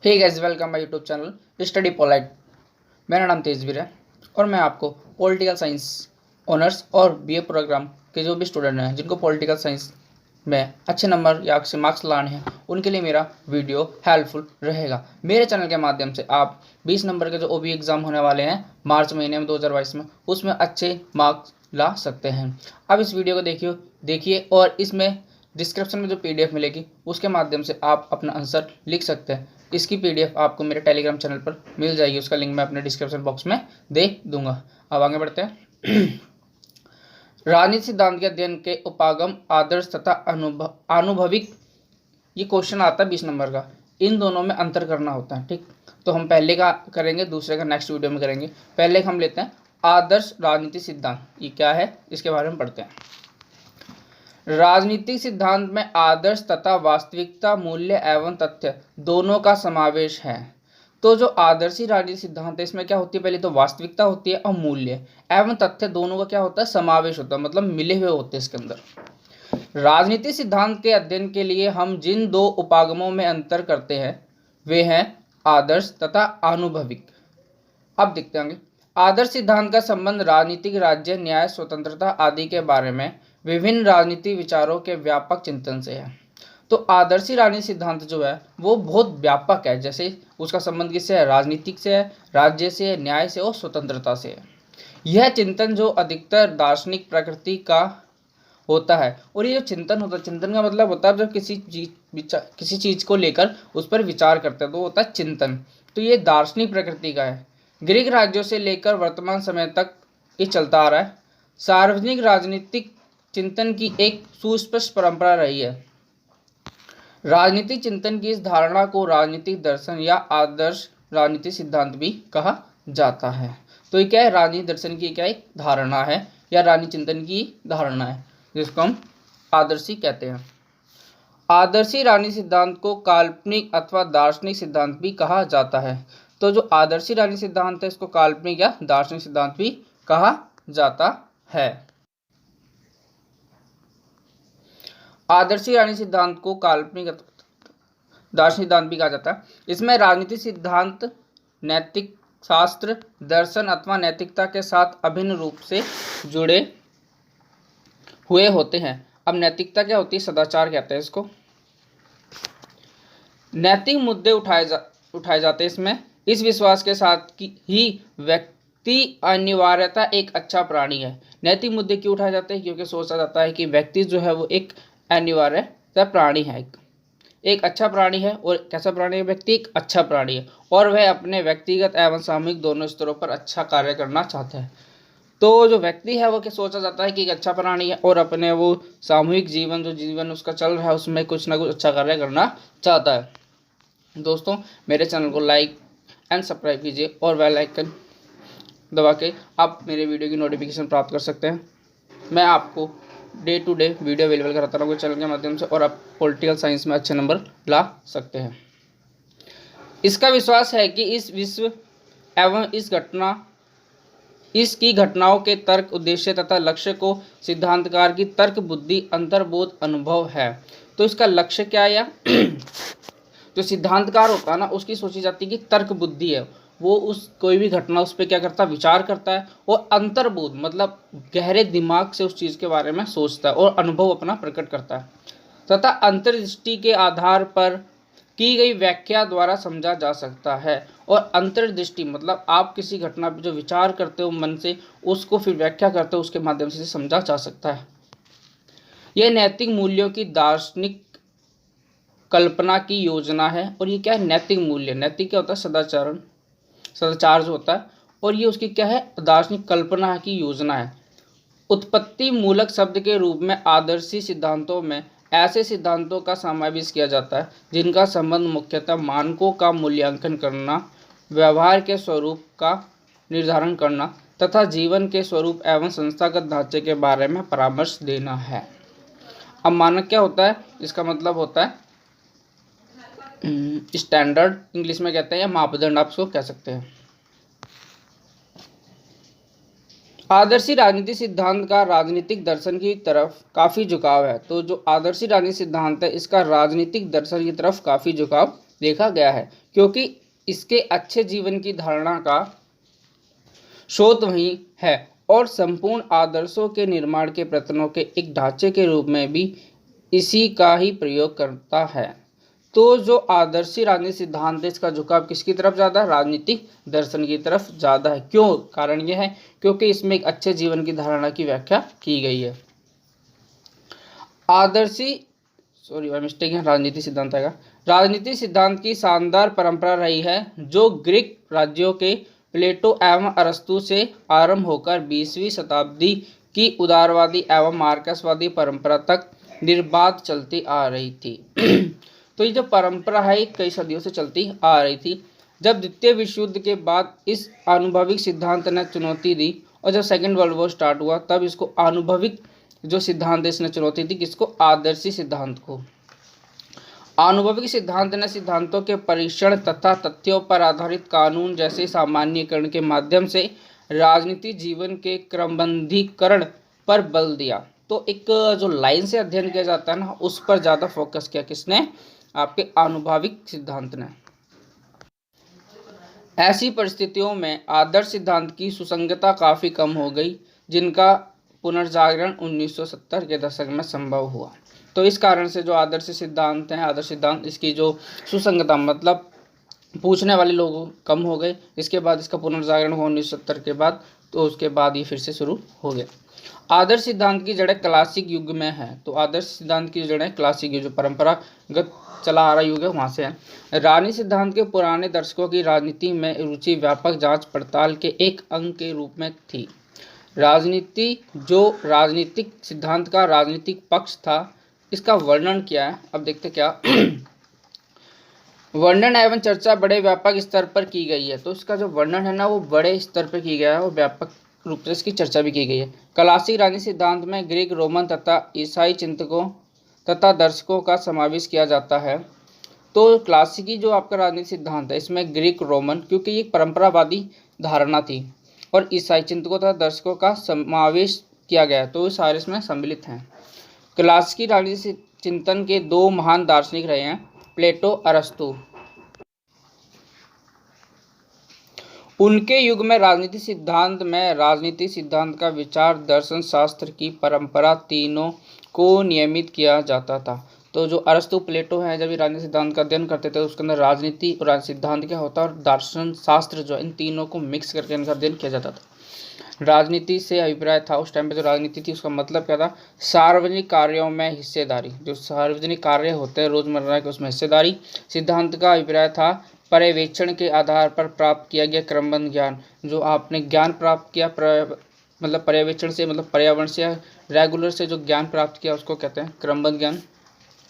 Hey guys, welcome my YouTube channel study polite. मेरा नाम तेजवीर है और मैं आपको पॉलिटिकल साइंस ऑनर्स और बीए प्रोग्राम के जो भी स्टूडेंट हैं जिनको पॉलिटिकल साइंस में अच्छे नंबर या अच्छे मार्क्स लाने हैं उनके लिए मेरा वीडियो हेल्पफुल रहेगा। मेरे चैनल के माध्यम से आप 20 नंबर के जो ओबी एग्ज़ाम होने वाले हैं मार्च महीने में 2022 में, उसमें अच्छे मार्क्स ला सकते हैं। अब इस वीडियो को देखिए और इसमें डिस्क्रिप्शन में जो पीडीएफ मिलेगी उसके माध्यम से आप अपना आंसर लिख सकते हैं। इसकी पीडीएफ आपको मेरे टेलीग्राम चैनल पर मिल जाएगी, उसका लिंक मैं अपने डिस्क्रिप्शन बॉक्स में दे दूंगा। अब आगे बढ़ते हैं। राजनीति सिद्धांत के अध्ययन के उपागम, आदर्श तथा आनुभविक, ये क्वेश्चन आता है 20 नंबर का। इन दोनों में अंतर करना होता है, ठीक। तो हम पहले का करेंगे, दूसरे का नेक्स्ट वीडियो में करेंगे। पहले हम लेते हैं आदर्श राजनीति सिद्धांत, ये क्या है इसके बारे में पढ़ते हैं। राजनीतिक सिद्धांत में आदर्श तथा वास्तविकता, मूल्य एवं तथ्य दोनों का समावेश है। तो जो आदर्शी राजनीतिक सिद्धांत है इसमें क्या होती है, पहले तो वास्तविकता होती है और मूल्य एवं तथ्य दोनों का क्या होता है, समावेश होता है, मतलब मिले हुए होते हैं इसके अंदर। राजनीतिक सिद्धांत के अध्ययन के लिए हम जिन दो उपागमों में अंतर करते हैं वे हैं आदर्श तथा आनुभविक। अब देखते हैं आदर्श सिद्धांत का संबंध राजनीतिक, राज्य, न्याय, स्वतंत्रता आदि के बारे में विभिन्न राजनीतिक विचारों के व्यापक चिंतन से है। तो आदर्शी राजनीतिक सिद्धांत जो है वो बहुत व्यापक है, जैसे उसका संबंध किससे है, राजनीतिक से है, राज्य से है, न्याय से और स्वतंत्रता से है। यह चिंतन जो अधिकतर दार्शनिक प्रकृति का होता है, और ये जो चिंतन होता है, चिंतन का मतलब होता है जब किसी चीज को लेकर उस पर विचार करते हैं तो होता है चिंतन। तो ये दार्शनिक प्रकृति का है। ग्रीक राज्यों से लेकर वर्तमान समय तक ये चलता आ रहा है। सार्वजनिक राजनीतिक चिंतन की एक सुस्पष्ट परंपरा रही है। राजनीतिक चिंतन की इस धारणा को राजनीतिक दर्शन या आदर्श राजनीतिक सिद्धांत भी कहा जाता है। तो ये क्या है, राजनीतिक दर्शन की क्या एक धारणा है या राजनीतिक चिंतन की धारणा है, जिसको हम आदर्शी कहते हैं। आदर्शी राजनीतिक सिद्धांत को काल्पनिक अथवा दार्शनिक सिद्धांत भी कहा जाता है। तो जो आदर्शी राजनीतिक सिद्धांत है इसको काल्पनिक या दार्शनिक सिद्धांत भी कहा जाता है। आदर्शी राजनीतिक सिद्धांत को काल्पनिक दार्शनिक सिद्धांत भी कहा जाता है। इसमें राजनीतिक सिद्धांत नैतिक शास्त्र, दर्शन अथवा नैतिकता के साथ अभिन्न रूप से जुड़े हुए होते हैं। अब नैतिकता क्या होती है, सदाचार कहते हैं इसको। नैतिक मुद्दे उठाए जाते हैं इसमें, इस विश्वास के साथ कि ही व्यक्ति अनिवार्यता एक अच्छा प्राणी है। नैतिक मुद्दे क्यों उठाए जाते हैं, क्योंकि सोचा जाता है कि व्यक्ति जो है वो एक अनिवार्य प्राणी है, एक अच्छा प्राणी है। और कैसा प्राणी है, व्यक्ति एक अच्छा प्राणी है और वह अपने व्यक्तिगत एवं सामूहिक दोनों स्तरों पर अच्छा कार्य करना चाहता है। तो जो व्यक्ति है वो क्या सोचा जाता है कि एक अच्छा प्राणी है और अपने वो सामूहिक जीवन उसका चल रहा है उसमें कुछ ना कुछ अच्छा कार्य करना चाहता है। दोस्तों, मेरे चैनल को लाइक एंड सब्सक्राइब कीजिए और बेल आइकन दबा के आप मेरे वीडियो की नोटिफिकेशन प्राप्त कर सकते हैं। मैं आपको day to day video available कराता रहूँगा चैनल के माध्यम से और आप पॉलिटिकल साइंस में अच्छे नंबर ला सकते हैं। इसका विश्वास है कि इस विश्व एवं इसकी घटनाओं के तर्क, उद्देश्य तथा लक्ष्य को सिद्धांतकार की तर्क बुद्धि, अंतर्बोध, अनुभव है। तो इसका लक्ष्य क्या है, जो सिद्धांतकार होता है ना उसकी सोची जाती है कि तर्क बुद्धि है, वो उस कोई भी घटना उस पर क्या करता है, विचार करता है। और अंतर्बोध मतलब गहरे दिमाग से उस चीज़ के बारे में सोचता है और अनुभव अपना प्रकट करता है, तथा अंतर्दृष्टि के आधार पर की गई व्याख्या द्वारा समझा जा सकता है। और अंतर्दृष्टि मतलब आप किसी घटना पर जो विचार करते हो मन से, उसको फिर व्याख्या करते हो, उसके माध्यम से समझा जा सकता है। यह नैतिक मूल्यों की दार्शनिक कल्पना की योजना है। और ये क्या है, नैतिक मूल्य, नैतिक क्या होता है, सदाचार जो होता है, और ये उसकी क्या है, दार्शनिक कल्पना की योजना है। उत्पत्ति मूलक शब्द के रूप में आदर्शी सिद्धांतों में ऐसे सिद्धांतों का समावेश किया जाता है जिनका संबंध मुख्यतः मानकों का मूल्यांकन करना, व्यवहार के स्वरूप का निर्धारण करना तथा जीवन के स्वरूप एवं संस्थागत ढांचे के बारे में परामर्श देना है। अब मानक क्या होता है, इसका मतलब होता है स्टैंडर्ड, इंग्लिश में कहते हैं, या मापदंड आप इसको कह सकते हैं। आदर्शी राजनीतिक सिद्धांत का राजनीतिक दर्शन की तरफ काफ़ी झुकाव है। तो जो आदर्शी राजनीतिक सिद्धांत है इसका राजनीतिक दर्शन की तरफ काफ़ी झुकाव देखा गया है, क्योंकि इसके अच्छे जीवन की धारणा का स्रोत वही है और संपूर्ण आदर्शों के निर्माण के प्रयत्नों के एक ढांचे के रूप में भी इसी का ही प्रयोग करता है। तो जो आदर्शी राजनीतिक सिद्धांत है, इसका झुकाव किसकी तरफ ज़्यादा है? राजनीतिक दर्शन की तरफ ज़्यादा है। क्यों? कारण यह है क्योंकि इसमें एक अच्छे जीवन की धारणा की व्याख्या की गई है। आदर्शी मिस्टेक है, राजनीतिक सिद्धांत आएगा। राजनीतिक सिद्धांत की शानदार परंपरा रही है जो ग्रीक राज्यों के प्लेटो एवं अरस्तु से आरंभ होकर 20वीं शताब्दी की उदारवादी एवं मार्क्सवादी परंपरा तक निर्बाध चलती आ रही थी। तो ये जो परंपरा है कई सदियों से चलती आ रही थी। जब द्वितीय विश्व युद्ध के बाद इस आनुभविक सिद्धांत ने चुनौती दी और जब सेकेंड वर्ल्ड वॉर स्टार्ट हुआ तब इसको आनुभविक जो सिद्धांत है इसने चुनौती दी, किसको? आदर्शी सिद्धांत को। आनुभविक सिद्धांत ने सिद्धांतों के परीक्षण तथा तथ्यों पर आधारित कानून जैसे सामान्यीकरण के माध्यम से राजनीतिक जीवन के क्रमबद्धीकरण पर बल दिया। तो एक जो लाइन से अध्ययन किया जाता है ना, उस पर ज़्यादा फोकस किया किसने? आपके आनुभविक सिद्धांत ने। ऐसी परिस्थितियों में आदर्श सिद्धांत की सुसंगतता काफ़ी कम हो गई, जिनका पुनर्जागरण 1970 के दशक में संभव हुआ। तो इस कारण से जो आदर्श सिद्धांत हैं, आदर्श सिद्धांत, इसकी जो सुसंगतता मतलब पूछने वाले लोग कम हो गए। इसके बाद इसका पुनर्जागरण हुआ 1970 के बाद, तो उसके बाद ये फिर से शुरू हो गया। आदर्श सिद्धांत की जड़ें क्लासिक युग में है। तो आदर्श सिद्धांत की जड़ें क्लासिक युग, जो परंपरागत चला आ रहा युग है, वहाँ से है। राजनीति सिद्धांत के पुराने दर्शकों की राजनीति में रुचि व्यापक जांच पड़ताल के एक अंग के रूप में थी। राजनीति जो राजनीतिक सिद्धांत का राजनीतिक पक्ष था, इसका वर्णन क्या है? अब देखते क्या वर्णन एवं चर्चा बड़े व्यापक स्तर पर की गई है। तो इसका जो वर्णन है ना, वो बड़े स्तर पर की गया है और व्यापक रूप से इसकी चर्चा भी की गई है। क्लासिक राजनीतिक सिद्धांत में ग्रीक, रोमन तथा ईसाई चिंतकों तथा दर्शकों का समावेश किया जाता है। तो क्लासिकी जो आपका राजनीतिक सिद्धांत है, इसमें ग्रीक, रोमन, क्योंकि ये परंपरावादी धारणा थी, और ईसाई चिंतकों तथा दर्शकों का समावेश किया गया है, तो ये सारे इसमें सम्मिलित हैं। क्लासिकी राजनीतिक चिंतन के दो महान दार्शनिक रहे हैं, प्लेटो, अरस्तु। उनके युग में राजनीतिक सिद्धांत का विचार दर्शन शास्त्र की परंपरा तीनों को नियमित किया जाता था। तो जो अरस्तु, प्लेटो हैं, जब ये राजनीतिक सिद्धांत का अध्ययन करते थे, उसके अंदर राजनीति और राजनीतिक सिद्धांत क्या होता है, और दर्शन शास्त्र जो इन तीनों को मिक्स करके इनका अध्ययन किया जाता था। राजनीति से अभिप्राय था उस टाइम पे, जो राजनीति थी उसका मतलब क्या था? सार्वजनिक कार्यों में हिस्सेदारी। जो सार्वजनिक कार्य होते हैं रोजमर्रा के, उसमें हिस्सेदारी। सिद्धांत का अभिप्राय था पर्यवेक्षण के आधार पर प्राप्त किया गया क्रमबद्ध ज्ञान। जो आपने ज्ञान प्राप्त किया मतलब पर्यवेक्षण से, मतलब पर्यावरण से, रेगुलर से जो ज्ञान प्राप्त किया उसको कहते हैं क्रमबद्ध ज्ञान।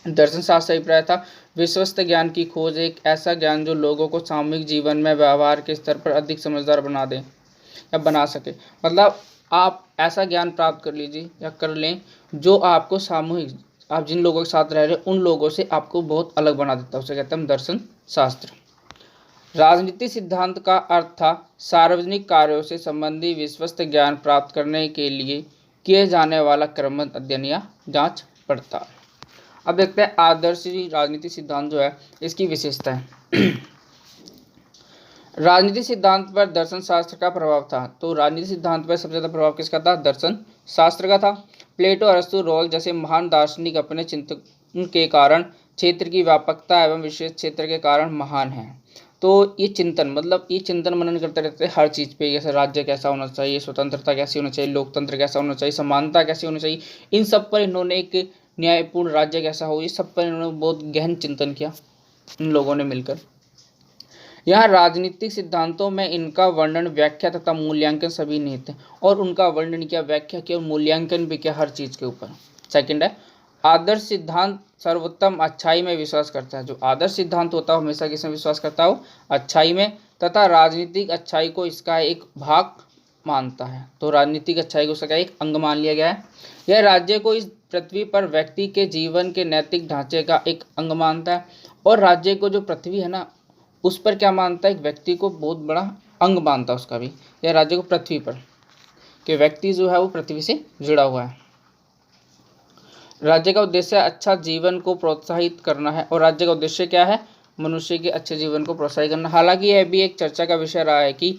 दर्शन शास्त्र अभिप्राय था विश्वस्त ज्ञान की खोज, एक ऐसा ज्ञान जो लोगों को सामूहिक जीवन में व्यवहार के स्तर पर अधिक समझदार बना दे या बना सके। मतलब आप ऐसा ज्ञान प्राप्त कर लीजिए या कर लें जो आपको सामूहिक, आप जिन लोगों के साथ रह रहे हैं उन लोगों से आपको बहुत अलग बना देता है, उसे कहते हैं दर्शन शास्त्र। राजनीतिक सिद्धांत का अर्थ था सार्वजनिक कार्यों से संबंधित विश्वस्त ज्ञान प्राप्त करने के लिए किए जाने वाला क्रमबद्ध अध्ययन या जांच पड़ताल। अब देखते हैं आदर्शी राजनीतिक सिद्धांत जो है इसकी विशेषताएं। राजनीतिक सिद्धांत पर दर्शन शास्त्र का प्रभाव था। तो राजनीतिक सिद्धांत पर सबसे ज़्यादा प्रभाव किसका था? दर्शन शास्त्र का था। प्लेटो, अरस्तु, रोल जैसे महान दार्शनिक अपने चिंतन के कारण, क्षेत्र की व्यापकता एवं विशेष क्षेत्र के कारण महान हैं। तो ये चिंतन, मतलब ये चिंतन मनन करते रहते हैं हर चीज़ पे, जैसे राज्य कैसा होना चाहिए, स्वतंत्रता कैसी होनी चाहिए, लोकतंत्र कैसा होना चाहिए, समानता कैसी होनी चाहिए, इन सब पर इन्होंने एक न्यायपूर्ण राज्य कैसा हो, इस सब पर इन्होंने बहुत गहन चिंतन किया इन लोगों ने मिलकर। यहाँ राजनीतिक सिद्धांतों में इनका वर्णन, व्याख्या तथा मूल्यांकन सभी निहित है, और उनका वर्णन किया, व्याख्या किया और मूल्यांकन भी किया हर चीज़ के ऊपर। सेकंड है आदर्श सिद्धांत सर्वोत्तम अच्छाई में विश्वास करता है। जो आदर्श सिद्धांत होता है हमेशा किसमें विश्वास करता हो? अच्छाई में, तथा राजनीतिक अच्छाई को इसका एक भाग मानता है। तो राजनीतिक अच्छाई को उसका एक अंग मान लिया गया है। यह राज्य को इस पृथ्वी पर व्यक्ति के जीवन के नैतिक ढांचे का एक अंग मानता है, और राज्य को जो पृथ्वी है ना उस पर क्या मानता है? एक व्यक्ति को बहुत बड़ा अंग मानता है उसका भी। यह राज्य को पृथ्वी पर, कि व्यक्ति जो है वो पृथ्वी से जुड़ा हुआ है। राज्य का उद्देश्य अच्छा जीवन को प्रोत्साहित करना है, और राज्य का उद्देश्य क्या है? मनुष्य के अच्छे जीवन को प्रोत्साहित करना। हालांकि यह भी एक चर्चा का विषय रहा है कि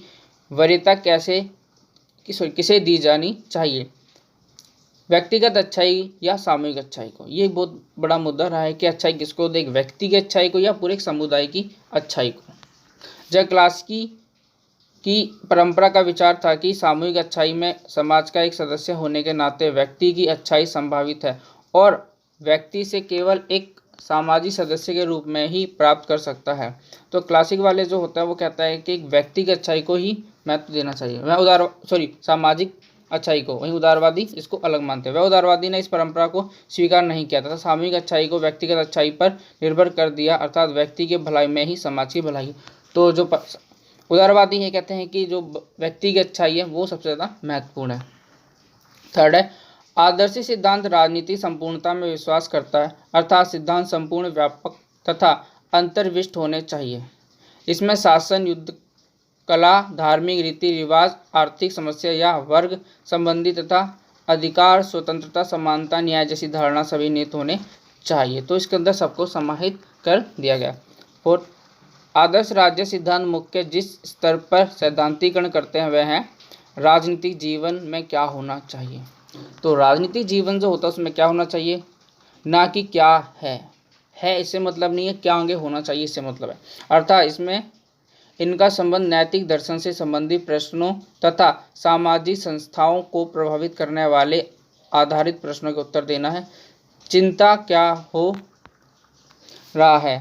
वरीयता किसे दी जानी चाहिए, व्यक्तिगत अच्छाई या सामूहिक अच्छाई को। ये बहुत बड़ा मुद्दा रहा है कि अच्छाई किसको दे, एक व्यक्ति की अच्छाई को या पूरे एक समुदाय की अच्छाई को। जब क्लास की परंपरा का विचार था कि सामूहिक अच्छाई में समाज का एक सदस्य होने के नाते व्यक्ति की अच्छाई संभावित है और व्यक्ति से केवल एक सामाजिक सदस्य के रूप में ही प्राप्त कर सकता है, तो क्लासिक वाले जो होता है वो कहता है कि एक व्यक्ति की अच्छाई को ही महत्व देना चाहिए। सामाजिक अच्छाई को, वहीं उदारवादी इसको अलग मानते हैं। वह उदारवादी ने इस परंपरा को स्वीकार नहीं किया तथा सामूहिक अच्छाई को व्यक्तिगत अच्छाई पर निर्भर कर दिया, अर्थात व्यक्ति की भलाई में ही समाज की भलाई। तो जो उदारवादी है कहते हैं कि जो व्यक्ति की अच्छाई है वो सबसे ज़्यादा महत्वपूर्ण है। थर्ड है, आदर्शी सिद्धांत राजनीति संपूर्णता में विश्वास करता है, अर्थात सिद्धांत संपूर्ण, व्यापक तथा अंतर्विष्ट होने चाहिए। इसमें शासन, युद्ध कला, धार्मिक रीति रिवाज, आर्थिक समस्या या वर्ग संबंधी तथा अधिकार, स्वतंत्रता, समानता, न्याय जैसी धारणा सभी निहित होने चाहिए। तो इसके अंदर सबको समाहित कर दिया गया। फोर्थ, आदर्श राज्य सिद्धांत मुख्य जिस स्तर पर सैद्धांतिकरण करते हैं वह है राजनीतिक जीवन में क्या होना चाहिए। तो राजनीतिक जीवन जो होता है उसमें क्या होना चाहिए, ना कि क्या है इससे मतलब नहीं है, क्या आगे होना चाहिए इससे मतलब है। अर्थात इसमें इनका संबंध नैतिक दर्शन से संबंधित प्रश्नों तथा सामाजिक संस्थाओं को प्रभावित करने वाले आधारित प्रश्नों के उत्तर देना है। चिंता क्या हो रहा है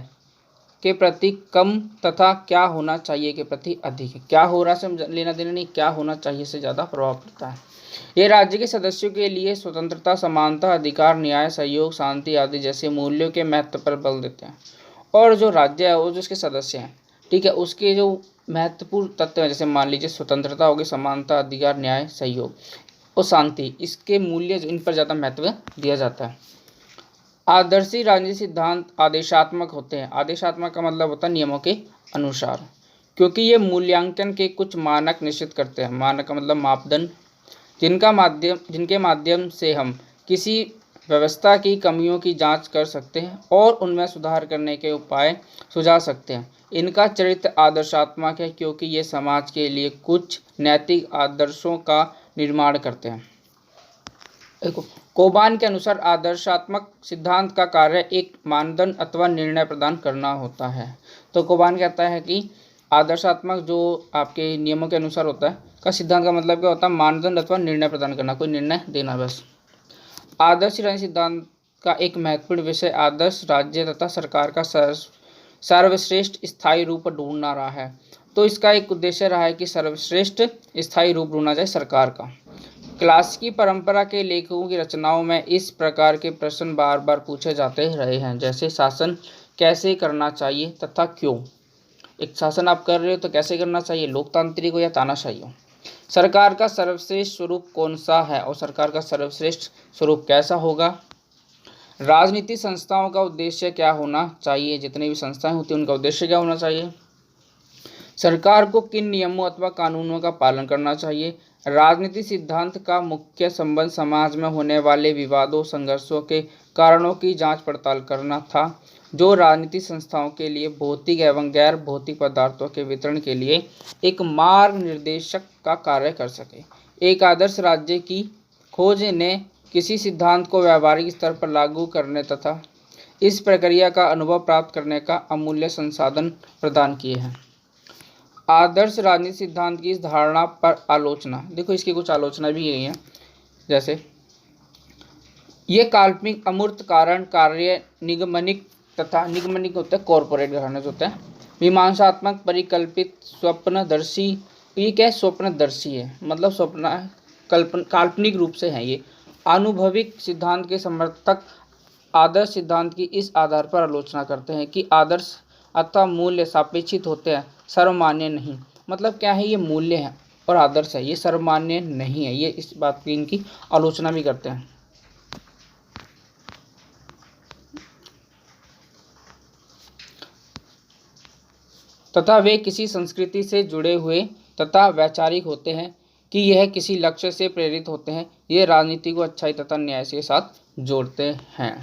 के प्रति कम तथा क्या होना चाहिए के प्रति अधिक है। क्या हो रहा है से लेना देना नहीं, क्या होना चाहिए से ज़्यादा प्रभाव पड़ता है। ये राज्य के सदस्यों के लिए स्वतंत्रता, समानता, अधिकार, न्याय, सहयोग, शांति आदि जैसे मूल्यों के महत्व पर बल देते हैं। और जो राज्य है वो जो उसके सदस्य हैं, ठीक है, उसके जो महत्वपूर्ण तत्व हैं, जैसे मान लीजिए स्वतंत्रता होगी, समानता, अधिकार, न्याय, सहयोग और शांति, इसके मूल्य इन पर ज़्यादा महत्व दिया जाता है। आदर्शी राजनीतिक सिद्धांत आदेशात्मक होते हैं। आदेशात्मक का मतलब होता है नियमों के अनुसार, क्योंकि ये मूल्यांकन के कुछ मानक निश्चित करते हैं। मानक का मतलब मापदंड, जिनके माध्यम से हम किसी व्यवस्था की कमियों की जांच कर सकते हैं और उनमें सुधार करने के उपाय सुझा सकते हैं। इनका चरित्र आदर्शात्मक है क्योंकि ये समाज के लिए कुछ नैतिक आदर्शों का निर्माण करते हैं। देखो, कोबान के अनुसार आदर्शात्मक सिद्धांत का कार्य एक मानदंड अथवा निर्णय प्रदान करना होता है। तो कोबान कहता है कि आदर्शात्मक जो आपके नियमों के अनुसार होता है का सिद्धांत का मतलब क्या होता है, मानदंड अथवा निर्णय प्रदान करना, कोई निर्णय देना बस। आदर्श राज्य सिद्धांत का एक महत्वपूर्ण विषय आदर्श राज्य तथा सरकार का सर्वश्रेष्ठ स्थायी रूप ढूंढना रहा है। तो इसका एक उद्देश्य रहा है कि सर्वश्रेष्ठ स्थायी रूप ढूंढना जाए सरकार का। क्लासिकी परंपरा के लेखकों की रचनाओं में इस प्रकार के प्रश्न बार बार पूछे जाते रहे हैं, जैसे शासन कैसे करना चाहिए तथा क्यों। एक शासन आप कर रहे हो तो कैसे करना चाहिए, लोकतांत्रिक हो या तानाशाही हो। सरकार का सर्वश्रेष्ठ स्वरूप कौन सा है और सरकार का सर्वश्रेष्ठ स्वरूप कैसा होगा। राजनीतिक संस्थाओं का उद्देश्य क्या होना चाहिए, जितनी भी संस्थाएं होती हैं उनका उद्देश्य क्या होना चाहिए। सरकार को किन नियमों अथवा कानूनों का पालन करना चाहिए। राजनीतिक सिद्धांत का मुख्य संबंध समाज में होने वाले विवादों, संघर्षों के कारणों की जांच पड़ताल करना था, जो राजनीतिक संस्थाओं के लिए भौतिक एवं गैर भौतिक पदार्थों के वितरण के लिए एक मार्ग निर्देशक का कार्य कर सके। एक आदर्श राज्य की खोज ने किसी सिद्धांत को व्यावहारिक स्तर पर लागू करने तथा इस प्रक्रिया का अनुभव प्राप्त करने का अमूल्य संसाधन प्रदान किए हैं। आदर्श राजनीतिक सिद्धांत की इस धारणा पर आलोचना, देखो इसकी कुछ आलोचना भी यही है, जैसे ये काल्पनिक अमूर्त कारण कार्य निगमनिक तथा निगमनिक होता है कॉर्पोरेट घराने जो होता है, मीमांसात्मक, परिकल्पित, स्वप्नदर्शी। ये क्या है, स्वप्नदर्शी है मतलब स्वप्न काल्पनिक रूप से है। ये आनुभविक सिद्धांत के समर्थक आदर्श सिद्धांत की इस आधार पर आलोचना करते हैं कि आदर्श अथवा मूल्य सापेक्षित होते हैं, सर्वमान्य नहीं। मतलब क्या है, ये मूल्य है और आदर्श है, ये सर्वमान्य नहीं है। ये इस बात की इनकी आलोचना भी करते हैं। तथा वे किसी संस्कृति से जुड़े हुए तथा वैचारिक होते हैं कि यह किसी लक्ष्य से प्रेरित होते हैं। ये राजनीति को अच्छाई तथा न्याय के साथ जोड़ते हैं।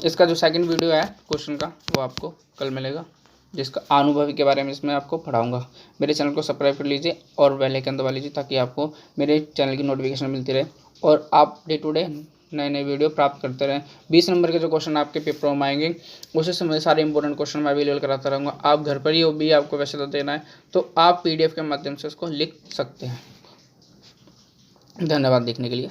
इसका जो सेकंड वीडियो है क्वेश्चन का वो आपको कल मिलेगा। जिसका अनुभवी के बारे में इसमें आपको पढ़ाऊंगा। मेरे चैनल को सब्सक्राइब कर लीजिए और बेल आइकन दबा लीजिए ताकि आपको मेरे चैनल की नोटिफिकेशन मिलती रहे और आप डे टू डे नए नए वीडियो प्राप्त करते रहें। 20 नंबर के जो क्वेश्चन आपके पेपरों में आएंगे उसी समय सारे इंपॉर्टेंट क्वेश्चन मैं अवेलेबल कराता रहूँगा। आप घर पर ही भी आपको वैसे तो देना है, तो आप PDF के माध्यम से उसको लिख सकते हैं। धन्यवाद देखने के लिए।